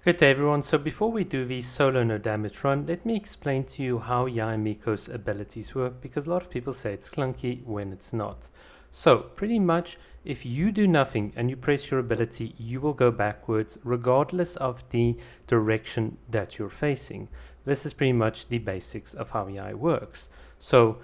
Good day everyone, so before we do the solo no damage run, let me explain to you how Miko's abilities work, because a lot of people say it's clunky when it's not. So pretty much if you do nothing and you press your ability, you will go backwards regardless of the direction that you're facing. This is pretty much the basics of how Yai works. So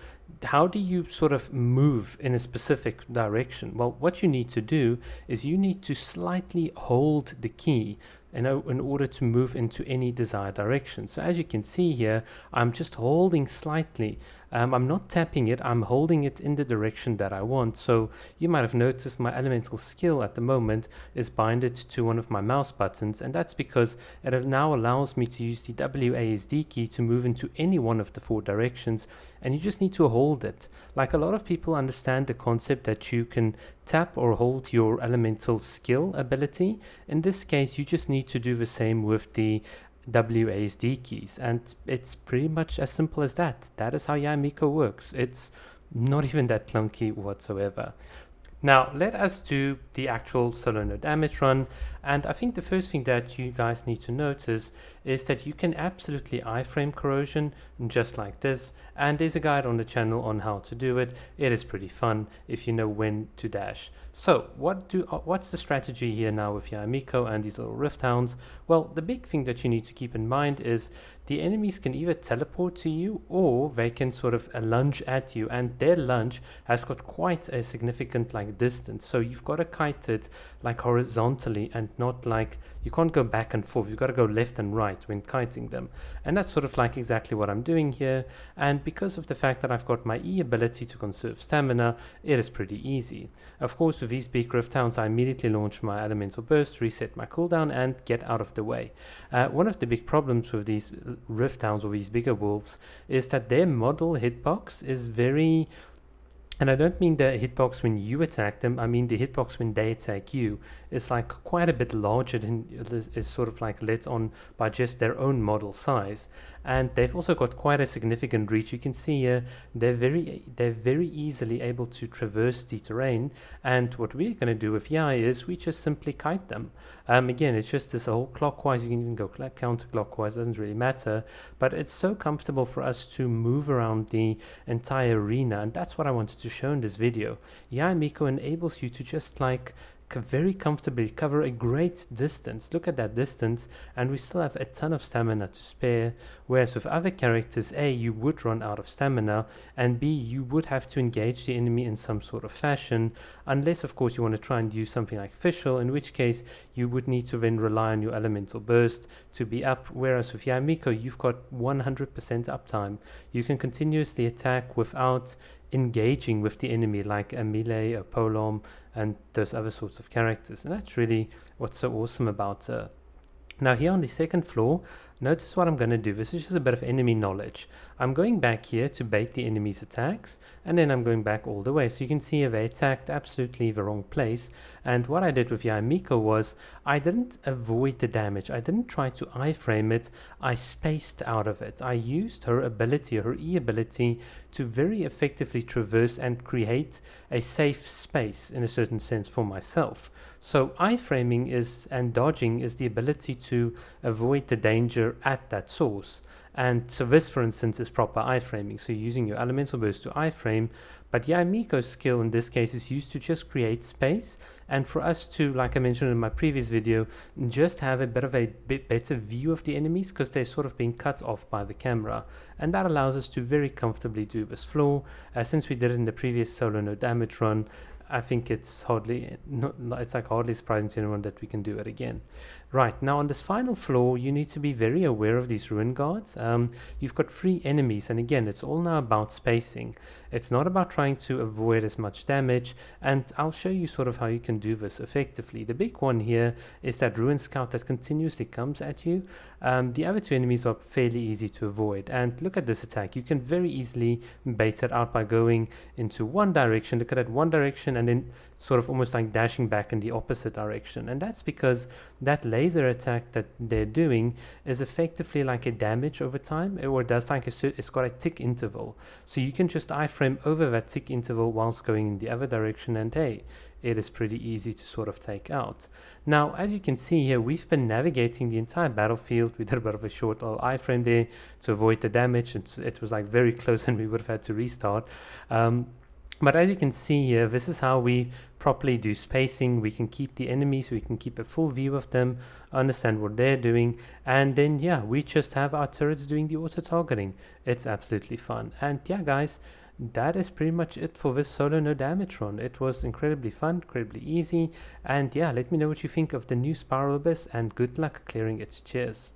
how do you sort of move in a specific direction? Well, what you need to do is you need to slightly hold the key in order to move into any desired direction. So as you can see here, I'm just holding slightly. I'm not tapping it, I'm holding it in the direction that I want. So you might have noticed my elemental skill at the moment is binded to one of my mouse buttons, and that's because it now allows me to use the WASD key to move into any one of the four directions, and you just need to hold it. Like a lot of people understand the concept that you can tap or hold your elemental skill ability. In this case, you just need to do the same with the WASD keys, and it's pretty much as simple as that. That is how Miko works. It's not even that clunky whatsoever. Now let us do the actual solo no damage run, and I think the first thing that you guys need to notice is that you can absolutely iframe corrosion just like this, and there's a guide on the channel on how to do it. It is pretty fun if you know when to dash. So what's the strategy here now with Miko and these little rift hounds? Well, the big thing that you need to keep in mind is the enemies can either teleport to you or they can sort of lunge at you, and their lunge has got quite a significant distance, so you've got to kite it horizontally and not you can't go back and forth. You've got to go left and right when kiting them, and that's sort of exactly what I'm doing here. And because of the fact that I've got my E ability to conserve stamina, it is pretty easy. Of course, with these big rift hounds, I immediately launch my elemental burst, reset my cooldown, and get out of the way. One of the big problems with these rift hounds or these bigger wolves is that their model hitbox is very, and I don't mean the hitbox when you attack them, I mean the hitbox when they attack you, is quite a bit larger than is sort of let on by just their own model size. And they've also got quite a significant reach. You can see here they're very easily able to traverse the terrain, and what we're going to do with Yai is we just simply kite them. Again, it's just this whole clockwise, you can even go counterclockwise, doesn't really matter, but it's so comfortable for us to move around the entire arena, and that's what I wanted to show in this video. Miko enables you to just very comfortably cover a great distance. Look at that distance, and we still have a ton of stamina to spare, whereas with other characters, A, you would run out of stamina, and B, you would have to engage the enemy in some sort of fashion, unless of course you want to try and do something like Fischl, in which case you would need to then rely on your elemental burst to be up, whereas with Miko you've got 100% uptime. You can continuously attack without engaging with the enemy like a melee, a polom, and those other sorts of characters, and that's really what's so awesome about now here on the second floor. Notice what I'm going to do. This is just a bit of enemy knowledge. I'm going back here to bait the enemy's attacks, and then I'm going back all the way. So you can see here they attacked absolutely the wrong place. And what I did with Miko was I didn't avoid the damage. I didn't try to iframe it. I spaced out of it. I used her ability, her E ability, to very effectively traverse and create a safe space in a certain sense for myself. So iframing and dodging is the ability to avoid the danger at that source. And so this, for instance, is proper iframing. So you're using your elemental burst to iframe, but Miko's skill in this case is used to just create space, and for us to, like I mentioned in my previous video, just have a bit of a better view of the enemies, because they're sort of being cut off by the camera, and that allows us to very comfortably do this floor. Since we did it in the previous solo no damage run, I think it's hardly surprising to anyone that we can do it again. Right, now on this final floor, you need to be very aware of these ruin guards. You've got 3 enemies, and again, it's all now about spacing. It's not about trying to avoid as much damage, and I'll show you sort of how you can do this effectively. The big one here is that ruin scout that continuously comes at you. The other 2 enemies are fairly easy to avoid, and look at this attack. You can very easily bait it out by going into one direction, look at it one direction, and then sort of almost dashing back in the opposite direction. And that's because that laser laser attack that they're doing is effectively like a damage over time, or does like it's got a tick interval. So you can just iframe over that tick interval whilst going in the other direction, and hey, it is pretty easy to sort of take out. Now, as you can see here, we've been navigating the entire battlefield. We did a bit of a short little iframe there to avoid the damage. It was like very close and we would have had to restart. But as you can see here, this is how we properly do spacing. We can keep the enemies, we can keep a full view of them, understand what they're doing, and then yeah, we just have our turrets doing the auto-targeting. It's absolutely fun. And yeah guys, that is pretty much it for this solo no damage run. It was incredibly fun, incredibly easy, and yeah, let me know what you think of the new Spiral Abyss, and good luck clearing it. Cheers.